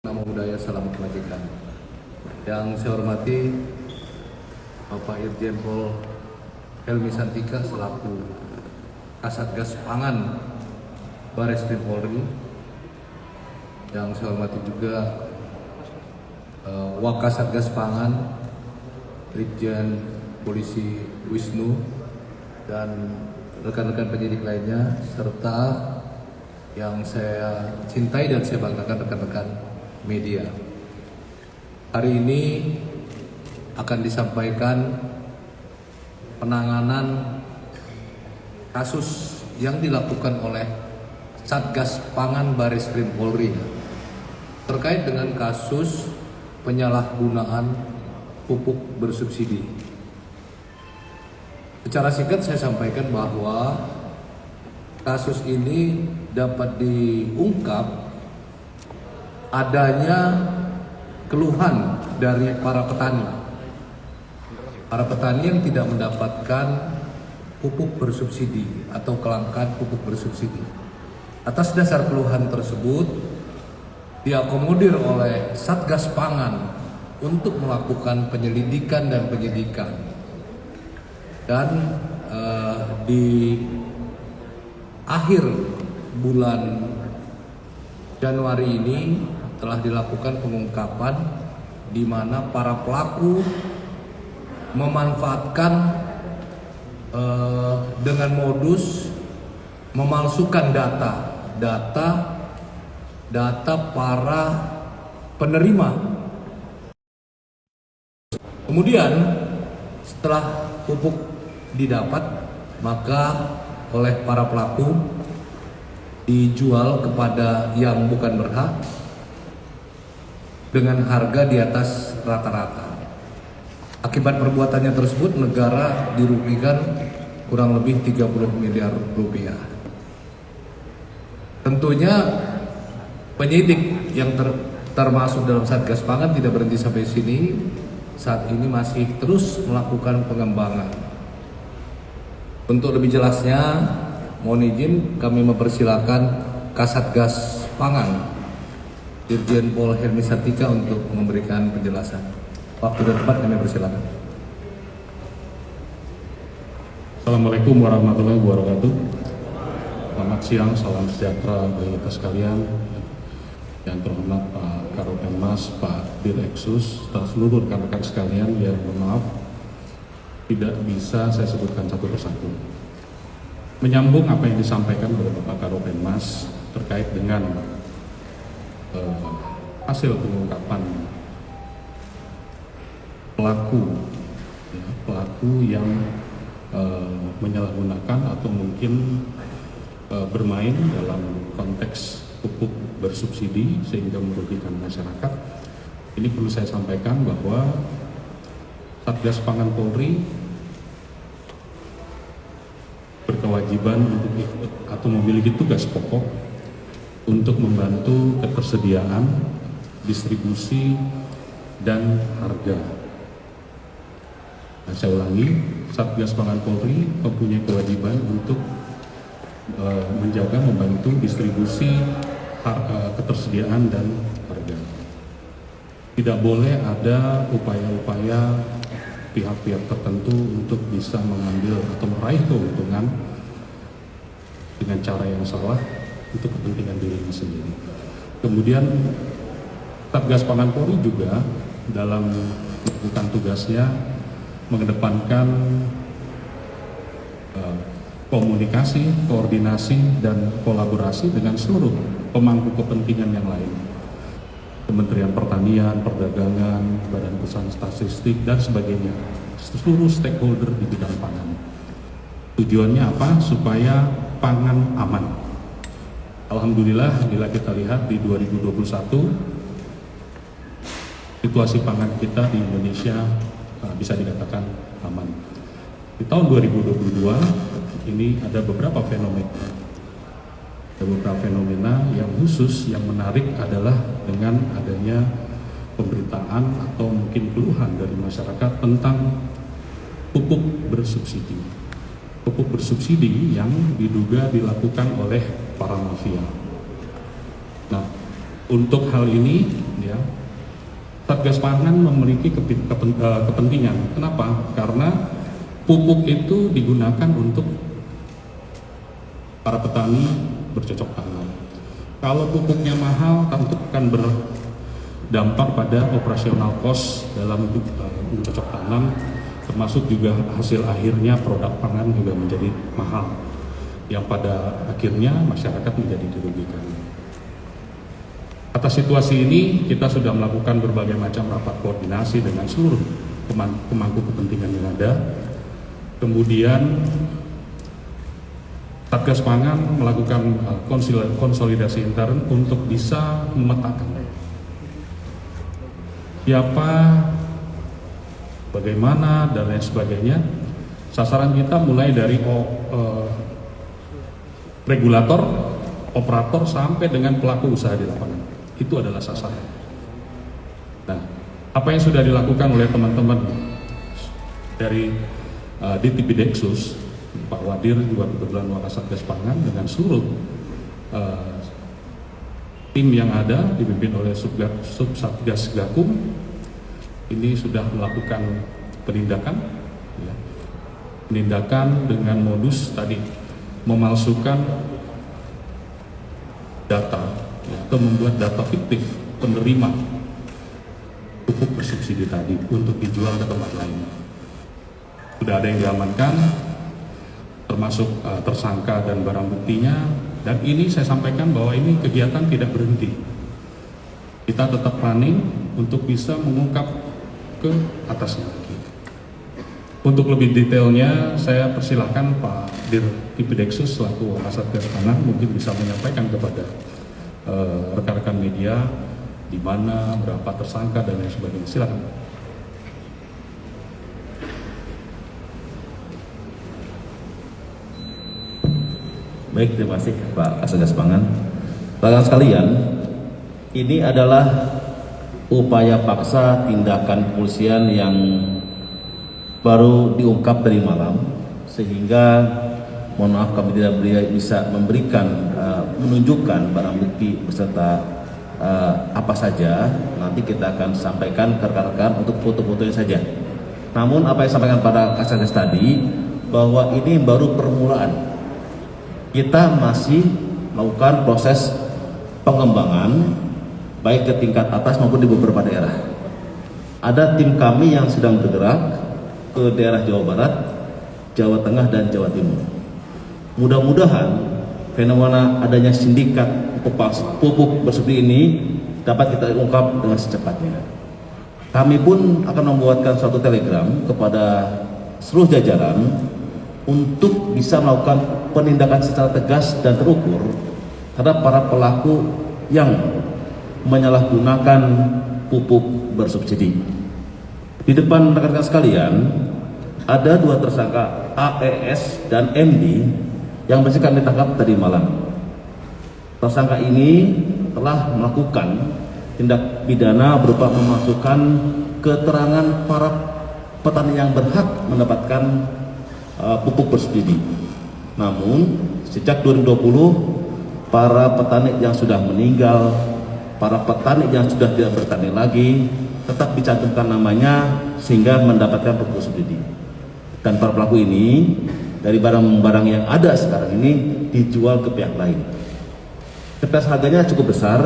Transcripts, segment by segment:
Nama budaya salam kebajikan. Yang saya hormati Bapak Irjen Pol Helmi Santika selaku Kasatgas Pangan Bareskrim Polri. Yang saya hormati juga Wakasatgas Pangan Brigjen Polisi Wisnu dan rekan-rekan penyidik lainnya, serta yang saya cintai dan saya banggakan rekan-rekan media. Hari ini akan disampaikan penanganan kasus yang dilakukan oleh Satgas Pangan Bareskrim Polri terkait dengan kasus penyalahgunaan pupuk bersubsidi. Secara singkat saya sampaikan bahwa kasus ini dapat diungkap adanya keluhan dari para petani. Para petani yang tidak mendapatkan pupuk bersubsidi atau kelangkaan pupuk bersubsidi. Atas dasar keluhan tersebut, diakomodir oleh Satgas Pangan untuk melakukan penyelidikan dan penyidikan. Dan di akhir bulan Januari ini telah dilakukan pengungkapan di mana para pelaku memanfaatkan dengan modus memalsukan data para penerima. Kemudian setelah pupuk didapat, maka oleh para pelaku dijual kepada yang bukan berhak dengan harga di atas rata-rata. Akibat perbuatannya tersebut, negara dirugikan kurang lebih 30 miliar rupiah. Tentunya penyidik yang termasuk dalam Satgas Pangan tidak berhenti sampai sini. Saat ini masih terus melakukan pengembangan. Untuk lebih jelasnya, mohon izin kami mempersilakan Kasatgas Pangan Irjen Pol Helmi Santika untuk memberikan penjelasan. Waktu dan tempat kami persilakan. Assalamualaikum warahmatullahi wabarakatuh. Selamat siang, salam sejahtera bagi kita sekalian. Yang terhormat Pak Karopenmas, Pak Direksus, dan seluruh rekan-rekan sekalian yang maaf tidak bisa saya sebutkan satu persatu. Menyambung apa yang disampaikan oleh Bapak Karopenmas terkait dengan hasil pengungkapan pelaku yang menyalahgunakan atau mungkin bermain dalam konteks pupuk bersubsidi sehingga merugikan masyarakat. Ini perlu saya sampaikan bahwa Satgas Pangan Polri berkewajiban untuk ikut atau memiliki tugas pokok untuk membantu ketersediaan, distribusi, dan harga. Nah, saya ulangi, Satgas Pangan Polri mempunyai kewajiban untuk menjaga, membantu distribusi, ketersediaan, dan harga. Tidak boleh ada upaya-upaya pihak-pihak tertentu untuk bisa mengambil atau meraih keuntungan dengan cara yang salah untuk kepentingan dirinya sendiri. Kemudian Satgas Pangan Polri juga dalam melakukan tugasnya mengedepankan komunikasi, koordinasi, dan kolaborasi dengan seluruh pemangku kepentingan yang lain. Kementerian Pertanian, Perdagangan, Badan Pusat Statistik, dan sebagainya. Seluruh stakeholder di bidang pangan. Tujuannya apa? Supaya pangan aman. Alhamdulillah, bila kita lihat di 2021, situasi pangan kita di Indonesia bisa dikatakan aman. Di tahun 2022, ini ada beberapa fenomena. Ada beberapa fenomena yang khusus, yang menarik adalah dengan adanya pemberitaan atau mungkin keluhan dari masyarakat tentang pupuk bersubsidi. Pupuk bersubsidi yang diduga dilakukan oleh para mafia. Nah, untuk hal ini Satgas Pangan memiliki kepentingan. Kenapa? Karena pupuk itu digunakan untuk para petani bercocok tanam. Kalau pupuknya mahal, tentu akan berdampak pada operasional cost dalam bercocok tanam, termasuk juga hasil akhirnya produk pangan juga menjadi mahal, yang pada akhirnya masyarakat menjadi dirugikan. Atas situasi ini, kita sudah melakukan berbagai macam rapat koordinasi dengan seluruh pemangku kepentingan yang ada. Kemudian Satgas Pangan melakukan konsolidasi intern untuk bisa memetakan siapa, bagaimana, dan lain sebagainya. Sasaran kita mulai dari regulator, operator, sampai dengan pelaku usaha di lapangan. Itu adalah sasaran. Nah, apa yang sudah dilakukan oleh teman-teman dari DTP-Deksus, Pak Wadir juga kebetulan Wakasatgas Pangan dengan seluruh tim yang ada dipimpin oleh Subsatgas Gakum, ini sudah melakukan penindakan, ya. Penindakan dengan modus tadi memalsukan data, ya, atau membuat data fiktif penerima pupuk bersubsidi tadi untuk dijual ke tempat lain. Sudah ada yang diamankan, termasuk tersangka dan barang buktinya, dan ini saya sampaikan bahwa ini kegiatan tidak berhenti. Kita tetap running untuk bisa mengungkap ke atasnya lagi. Untuk lebih detailnya, saya persilahkan Pak Dir DTP-Deksus selaku Wakasatgas Pangan mungkin bisa menyampaikan kepada rekan-rekan media di mana, berapa tersangka dan lain sebagainya. Silakan. Baik, terima kasih Pak Kasatgas Pangan. Rekan sekalian, ini adalah upaya paksa tindakan kepolisian yang baru diungkap tadi malam, sehingga mohon maaf kami tidak bisa memberikan menunjukkan barang bukti beserta apa saja. Nanti kita akan sampaikan ke rekan-rekan untuk foto-fotonya saja. Namun apa yang disampaikan pada Kasatgas tadi, bahwa ini baru permulaan. Kita masih melakukan proses pengembangan baik ke tingkat atas maupun di beberapa daerah. Ada tim kami yang sedang bergerak ke daerah Jawa Barat, Jawa Tengah, dan Jawa Timur. Mudah-mudahan fenomena adanya sindikat pupuk bersubsidi ini dapat kita ungkap dengan secepatnya. Kami pun akan membuatkan suatu telegram kepada seluruh jajaran untuk bisa melakukan penindakan secara tegas dan terukur terhadap para pelaku yang menyalahgunakan pupuk bersubsidi. Di depan rekan-rekan sekalian, ada dua tersangka AES dan MD yang masih kami tangkap tadi malam. Tersangka ini telah melakukan tindak pidana berupa memasukkan keterangan para petani yang berhak mendapatkan pupuk bersubsidi. Namun sejak 2020 para petani yang sudah meninggal, para petani yang sudah tidak bertani lagi tetap dicantumkan namanya sehingga mendapatkan pupuk bersubsidi. Dan para pelaku ini dari barang-barang yang ada sekarang ini dijual ke pihak lain. Kepas harganya cukup besar.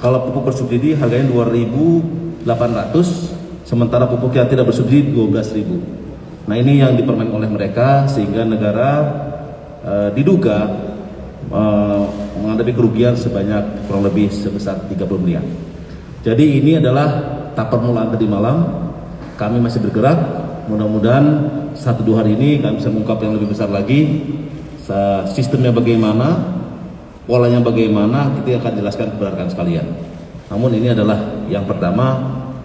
Kalau pupuk bersubsidi harganya 2.800, sementara pupuk yang tidak bersubsidi 12.000. Nah, ini yang dipermainkan oleh mereka sehingga negara diduga menghadapi kerugian sebanyak kurang lebih sebesar 30 miliar. Jadi ini adalah tahap permulaan tadi malam. Kami masih bergerak. Mudah-mudahan 1-2 hari ini kami bisa mengungkap yang lebih besar lagi. Sistemnya bagaimana, polanya bagaimana, kita akan jelaskan kepada rekan sekalian. Namun ini adalah yang pertama,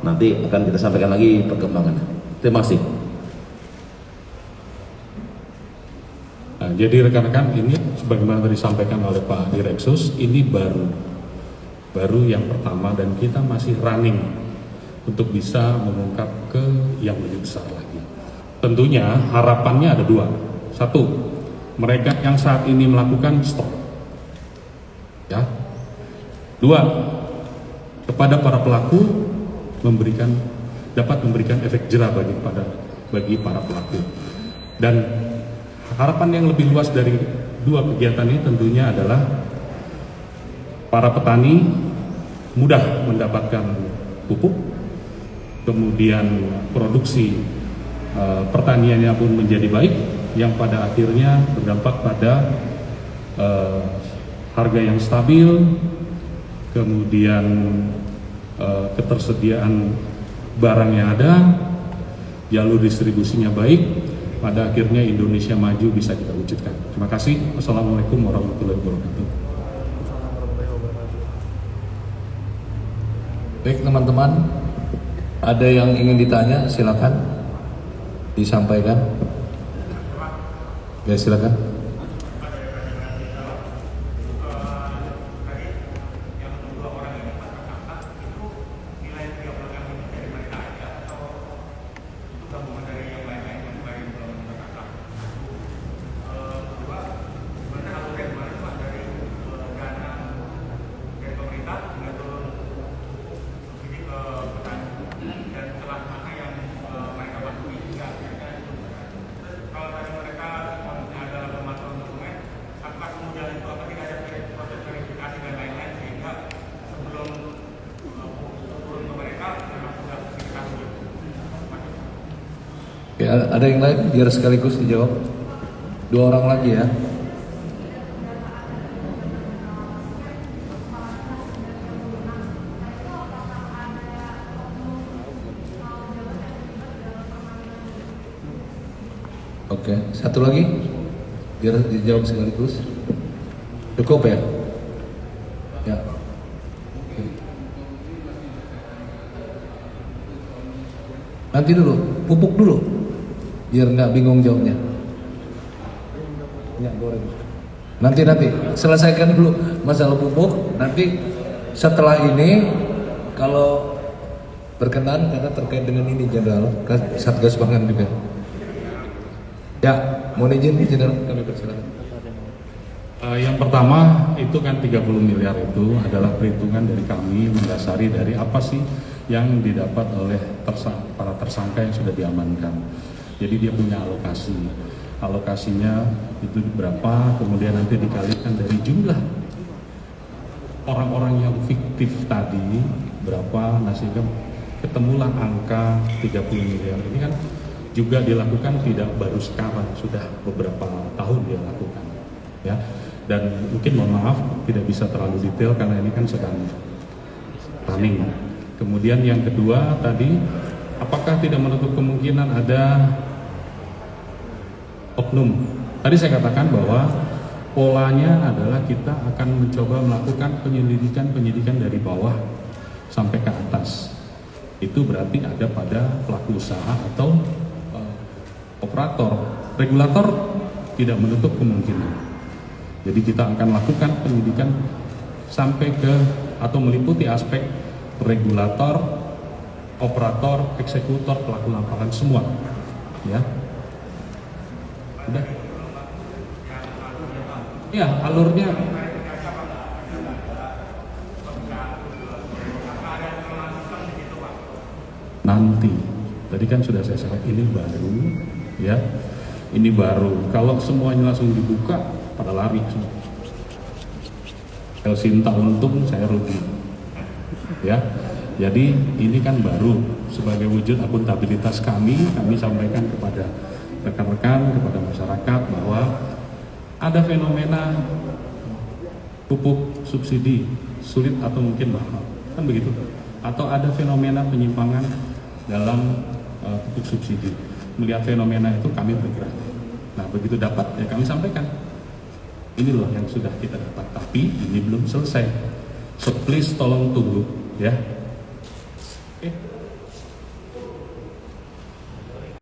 nanti akan kita sampaikan lagi perkembangannya. Terima kasih. Nah, jadi rekan-rekan, ini sebagaimana tadi disampaikan oleh Pak Direksus, ini baru yang pertama dan kita masih running untuk bisa mengungkap ke yang lebih besar lagi. Tentunya harapannya ada dua. Satu, mereka yang saat ini melakukan stop. Ya. Dua, kepada para pelaku dapat memberikan efek jerah bagi para pelaku. Dan harapan yang lebih luas dari dua kegiatan ini tentunya adalah para petani mudah mendapatkan pupuk, kemudian produksi pertaniannya pun menjadi baik, yang pada akhirnya berdampak pada harga yang stabil, kemudian ketersediaan barang yang ada, jalur distribusinya baik, pada akhirnya Indonesia maju bisa kita wujudkan. Terima kasih. Wassalamualaikum warahmatullahi wabarakatuh. Baik teman-teman, ada yang ingin ditanya, silakan disampaikan. Ya, silakan. Ya, ada yang lain biar sekaligus dijawab. 2 orang lagi ya. Oke, satu lagi biar dijawab sekaligus. Cukup ya? Ya. Oke. Nanti dulu, pupuk dulu, biar nggak bingung jawabnya. Ya, goreng. Nanti selesaikan dulu masalah pupuk. Nanti setelah ini kalau berkenan, karena terkait dengan ini Jenderal Satgas Pangan juga. Ya, mohon izin Jenderal, kami persilakan. Yang pertama itu kan 30 miliar itu adalah perhitungan dari kami mendasari dari apa sih yang didapat oleh para tersangka yang sudah diamankan. Jadi dia punya alokasinya itu berapa, kemudian nanti dikalikan dari jumlah orang-orang yang fiktif tadi berapa, nah sehingga ketemulah angka 30 miliar. Ini kan juga dilakukan tidak baru sekarang, sudah beberapa tahun dia lakukan, ya. Dan mungkin mohon maaf tidak bisa terlalu detail karena ini kan sedang running. Kemudian yang kedua tadi, apakah tidak menutup kemungkinan ada oknum? Tadi saya katakan bahwa polanya adalah kita akan mencoba melakukan penyelidikan dari bawah sampai ke atas. Itu berarti ada pada pelaku usaha atau operator. Regulator tidak menutup kemungkinan. Jadi kita akan lakukan penyidikan sampai ke atau meliputi aspek regulator, operator, eksekutor, pelaku lapangan semua. Ya. Udah. Ya, alurnya nanti. Tadi kan sudah saya sampaikan ini baru, ya. Ini baru. Kalau semuanya langsung dibuka, pada lari semua. Elsinta untung, saya rugi. Ya. Jadi ini kan baru, sebagai wujud akuntabilitas kami sampaikan kepada rekan-rekan, kepada masyarakat bahwa ada fenomena pupuk subsidi sulit atau mungkin mahal, kan begitu? Atau ada fenomena penyimpangan dalam pupuk subsidi. Melihat fenomena itu kami bergerak. Nah, begitu dapat ya kami sampaikan. Ini loh yang sudah kita dapat, tapi ini belum selesai. So please tolong tunggu ya. Oke.